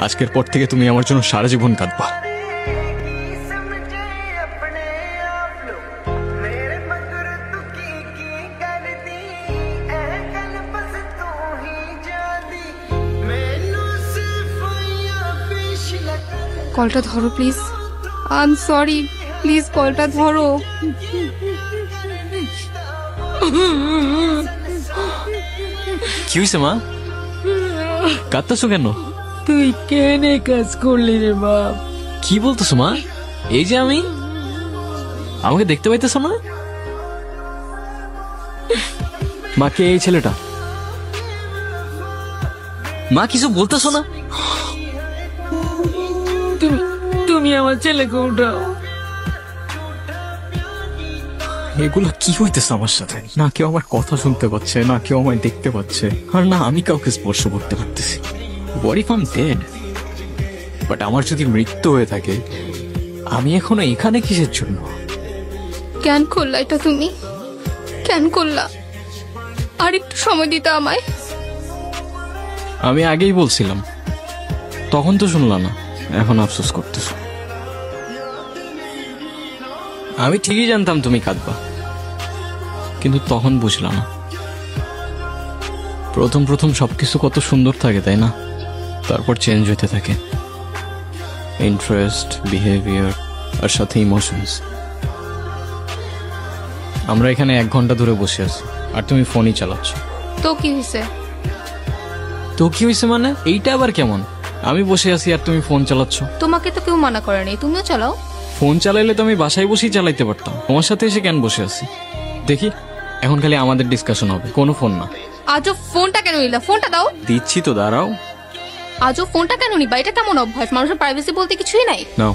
আজকের পর থেকে তুমি আমার জন্য সারা জীবন কাঁদবা। কলটা ধরো please. I am sorry, please কলটা ধরো। কি হয়েছে মা, কাঁদতেছো কেন? তুই কেন কাজ করলি রে বাপ? কি বলতেছো মা? এই যে আমি, আমাকে দেখতে পাইতেছো না? মা কে এই ছেলেটা? মা কিছু বলতেছো না? তুমি আমার ছেলেকে উঠাও। এগুলো কি হইতেছে আমার সাথে? না কেউ আমার কথা শুনতে পাচ্ছে, না কেউ আমায় দেখতে পাচ্ছে, আর না আমি কাউকে স্পর্শ করতে পারতেছি। What if I'm dead? But আমার যদি মৃত্যু হয়ে থাকে, আমি এখনো এখানে কিসের জন্য? কেন করলা এটা তুমি? কেন করলা? আর একটু সময় দিতে আমায়। আমি আগেই বলছিলাম, তখন তো শুনলাম না, এখন আফসোস করতেছ। আমি ঠিকই জানতাম তুমি কাঁদবা, কিন্তু তখন বুঝলাম না। প্রথম প্রথম সবকিছু কত সুন্দর থাকে তাই না? তারপর চেঞ্জ হতে থাকে, ইন্টারেস্ট, বিহেভিয়ার আর সাথে ইমোশনস। আমরা এখানে 1 ঘন্টা ধরে বসে আছি আর তুমি ফোনই চালাচ্ছ। তো কি হয়েছে? তো কি হয়েছে মানে? এইটা আবার কেমন? আমি বসে আছি আর তুমি ফোন চালাচ্ছ। তোমাকে তো কেউ মানা করে নাই, তুমিও চালাও। ফোন চালাইলে তো আমি বাসায় বসেই চালাইতে পারতাম, তোমার সাথে এসে কেন বসে আছি? দেখি, এখন খালি আমাদের ডিসকাশন হবে, কোনো ফোন না। আজও ফোনটা কেন নিলা? ফোনটা দাও। দিচ্ছি তো, দাঁড়াও। আজও ফোনটা কেন নিবা? এটা কেমন অভ্যাস? মানুষের প্রাইভেসি বলতে কিছুই নাই। নাও।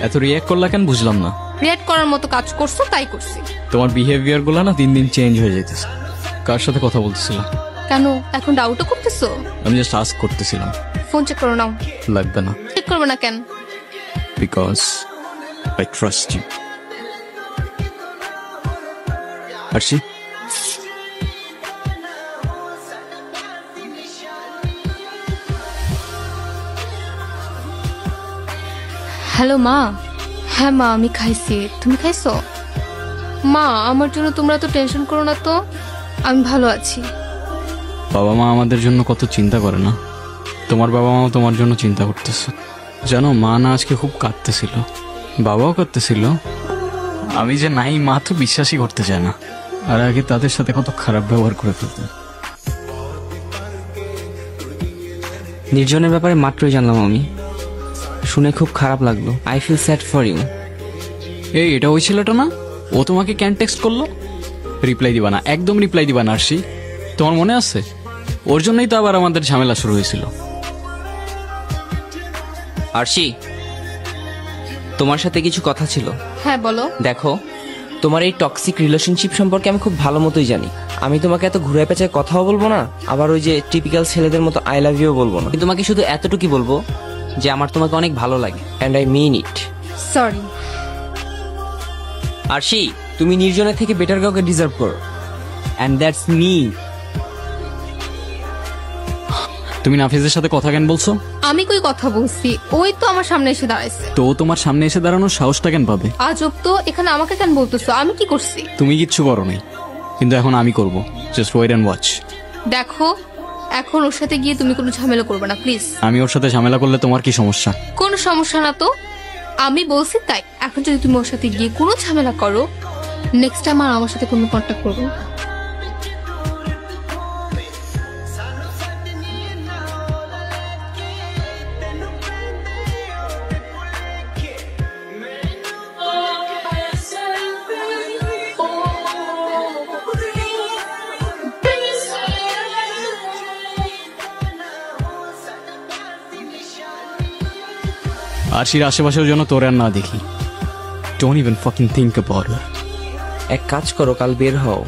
এত রিয়াক্ট করলা কেন বুঝলাম না। রিয়াক্ট করার মতো কাজ করছো তাই করছি। তোমার বিহেভিয়ার গুলো না দিন দিন চেঞ্জ হয়ে যাইতেছে। কার সাথে কথা বলতেছিলাম? কেন এখন ডাউটও করতেছো? আমি জাস্ট আস্ক করতেছিলাম। ফোন চেক করো নাও। লাগবে না। চেক করবে না কেন? Because I trust you. Arshi, hello মা। হ্যাঁ মা, আমি খাইছি। তুমি খাইছো? মা, আমার জন্য তোমরা তো টেনশন করো না তো, আমি ভালো আছি। বাবা মা আমাদের জন্য কত চিন্তা করে না? তোমার বাবা মাও তোমার জন্য চিন্তা করতেছে। জানো, মা না আজকে খুব কাঁদতেছিল, বাবাও কাঁদতেছিল। আমি যে নাই, মা তো বিশ্বাসই করতে চায় না। আর আগে তাদের সাথে কত খারাপ ব্যবহার করে ফেলতেন। নির্জনের ব্যাপারে মাত্রই জানলাম আমি, শুনে খুব খারাপ লাগলো। I feel sad for you. এই, এটা ওই ছেলেটা না? ও তোমাকে ক্যান টেক্সট করলো? রিপ্লাই দিবা না, একদম রিপ্লাই দিবা না আরশি। তোমার মনে আছে? ওর জন্যই তো আবার আমাদের ঝামেলা শুরু হয়েছিল। আরশি, তোমার সাথে কিছু কথা ছিল। হ্যাঁ বলো। দেখো, তোমার এই টক্সিক রিলেশনশিপ সম্পর্কে আমি খুব ভালো মতোই জানি। আমি তোমাকে এত ঘুরে পেঁচায় কথাও বলবো না, আবার ওই যে টিপিক্যাল ছেলেদের মতো আই লাভ ইউ বলবো না। আমি তোমাকে শুধু এতটুকুই বলবো যে আমার তোমাকে অনেক ভালো লাগে, and I mean it. Sorry Arshi, তুমি নির্জনের থেকে বেটার কাউকে ডিজার্ভ করো, অ্যান্ড দ্যাটস মি। তুমি নাফিজের সাথে কথা কেন বলছো? আমি কই কথা বলছি? ওই তো আমার সামনে এসে দাঁড়াইছে। তো ও তোমার সামনে এসে দাঁড়ানোর সাহসটা কেন পাবে? আজব তো, এখানে আমাকে কেন বলতেছো? আমি কি করছি? তুমি কিচ্ছু করো নাই, কিন্তু এখন আমি করব। Just wait and watch. দেখো, এখন ওর সাথে গিয়ে তুমি কোনো ঝামেলা করবে না প্লিজ। আমি ওর সাথে ঝামেলা করলে তোমার কি সমস্যা? কোনো সমস্যা না তো, আমি বলছি তাই। এখন যদি তুমি ওর সাথে গিয়ে কোনো ঝামেলা করো, নেক্সট টাইম আর আমার সাথে কোনো কন্ট্যাক্ট করবো না। আরশির আশেপাশেও যেন তোর আর না দেখি। Don't even fucking think about it. এক কাজ করো, কাল বের হও,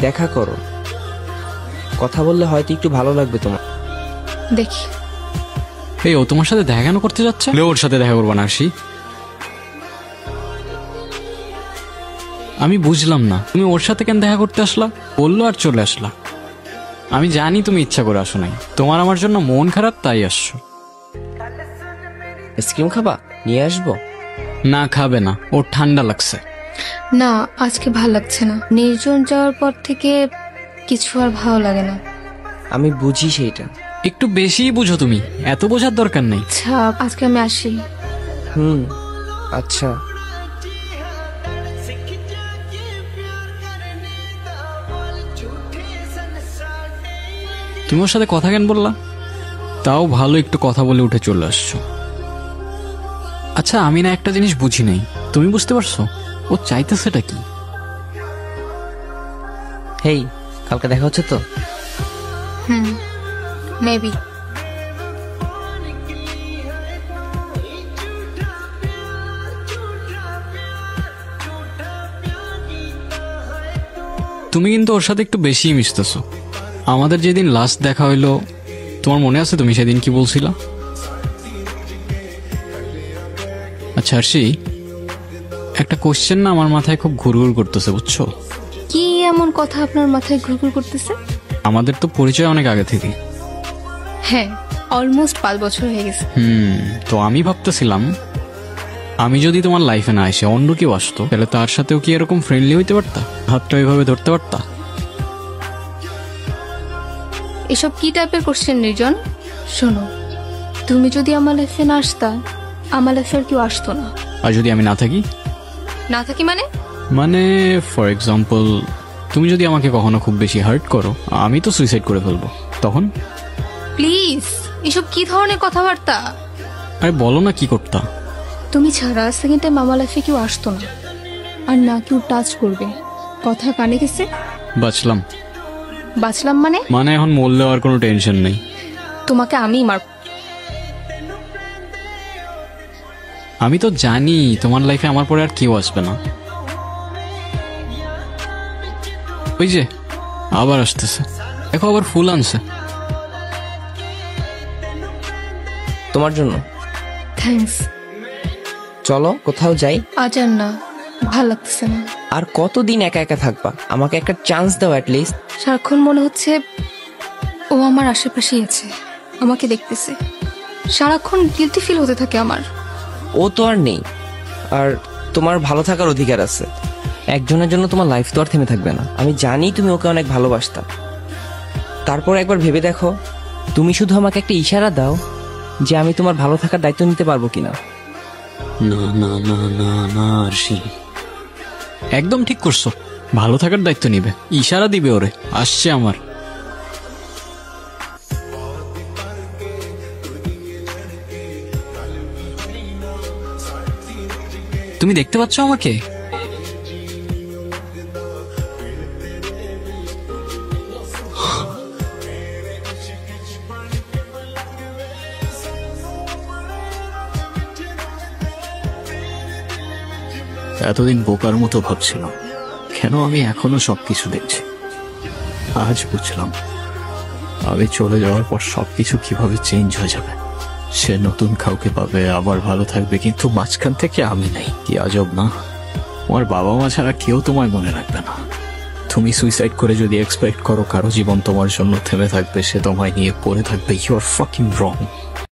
দেখা করো, কথা বললে হয়তো একটু ভালো লাগবে তোমার। দেখি। এই, ও তোমার সাথে দেখা কেন করতে যাচ্ছে? ওর সাথে দেখা করবো না আরশি। আমি বুঝলাম না, তুমি ওর সাথে কেন দেখা করতে আসলা? বললো আর চলে আসলা। আমি জানি তুমি ইচ্ছা করে আসো নাই, তোমার আমার জন্য মন খারাপ তাই আসছো। আইসক্রিম খাবা? নিয়ে আসবো। না খাবে না, ওর ঠান্ডা লাগছে। না, আজকে ভাল লাগছে না। নির্জন যাওয়ার পর থেকে কিছু আর ভালো লাগে না। আমি বুঝি সেইটা। একটু বেশিই বুঝো তুমি, এত বোঝার দরকার নেই। আচ্ছা, আজকে আমি আসি। আচ্ছা। তুমি ওর সাথে কথা কেন বললা? তাও ভালো, একটু কথা বলে উঠে চলে আসছো। আচ্ছা, আমি না একটা জিনিস বুঝি নাই, তুমি বুঝতে পারছো ও চাইতেছেটা কি? হেই, কালকে দেখা হচ্ছে তো? মেবি। তুমি কিন্তু ওর সাথে একটু বেশিই মিশতেছো। আমাদের যেদিন লাস্ট দেখা হইলো, তোমার মনে আছে তুমি সেদিন কি বলছিলা? আচ্ছা আরশি, একটা কোশ্চেন না আমার মাথায় খুব ঘুরঘুর করতেছে, বুঝছো? কি এমন কথা আপনার মাথায় ঘুরঘুর করতেছে? আমাদের তো পরিচয় অনেক আগে থেকে। হ্যাঁ, অলমোস্ট 5 বছর হয়ে গেছে। তো আমি ভাবতেছিলাম, আমি যদি তোমার লাইফে না এসে অন্য কেউ আসতো, তাহলে তার সাথেও কি এরকম ফ্রেন্ডলি হইতে পারতা? হাতটা ওইভাবে ধরতে পারতা? এসব কি টাইপের কোশ্চেন নির্জন? শোনো, তুমি যদি আমার লাইফে না আসতা, আমার লাইফে আর কেউ আসতো না। আর যদি আমি না থাকি? না থাকি মানে? মানে ফর এক্সাম্পল, তুমি যদি আমাকে কখনো খুব বেশি হার্ট করো, আমি তো সুইসাইড করে ফেলবো, তখন? প্লিজ, এসব কি ধরনের কথাবার্তা? আরে বলো না, কি করতা? তুমি ছাড়া সেকেন্ড টাইম আমার লাইফে কেউ আসতো না, আর না কেউ টাচ করবে। কথা কানে গেছে? বাঁচলাম। বাঁচলাম মানে? মানে এখন মরলেও আর কোনো টেনশন নেই। তোমাকে আমি মার। আমি তো জানি তোমার লাইফে আমার পরে আর কেউ আসবে না। ওই যে আবার আসতেছে, দেখো আবার ফুল আনছে। তোমার জন্য। থ্যাঙ্কস। চলো কোথাও যাই। আজ আর না, ভাল লাগতেছে না। আর কতদিন একা একা থাকবা? আমাকে একটা চান্স দাও অ্যাটলিস্ট। সারাক্ষণ মনে হচ্ছে ও আমার আশেপাশেই আছে, আমাকে দেখতেছে। সারাক্ষণ গিলটি ফিল হতে থাকে আমার। ও তো আর নেই, আর তোমার ভালো থাকার অধিকার আছে। একজনের জন্য তোমার লাইফ তো আর থেমে থাকবে না। আমি জানি তুমি ওকে অনেক ভালোবাসতা, তারপর একবার ভেবে দেখো, তুমি শুধু আমাকে একটা ইশারা দাও যে আমি তোমার ভালো থাকার দায়িত্ব নিতে পারবো কিনা। না না না না না আরশি, একদম ঠিক করছো, ভালো থাকার দায়িত্ব নিবে, ইশারা দিবে ওরে। আসছে আমার। তুমি দেখতে পাচ্ছ আমাকে? এতদিন বোকার মতো ভাবছিলাম কেন আমি এখনো সবকিছু দেখছি। আজ বুঝলাম আমি চলে যাওয়ার পর সবকিছু কিভাবে চেঞ্জ হয়ে যাবে। সে নতুন কাউকে পাবে, আবার ভালো থাকবে, কিন্তু মাঝখান থেকে আমি নেই। কি আজব না? তোমার বাবা মা ছাড়া কেউ তোমায় মনে রাখবে না। তুমি সুইসাইড করে যদি এক্সপেক্ট করো কারো জীবন তোমার জন্য থেমে থাকবে, সে তোমায় নিয়ে পড়ে থাকবে, ইউ আর ফাকিং রং।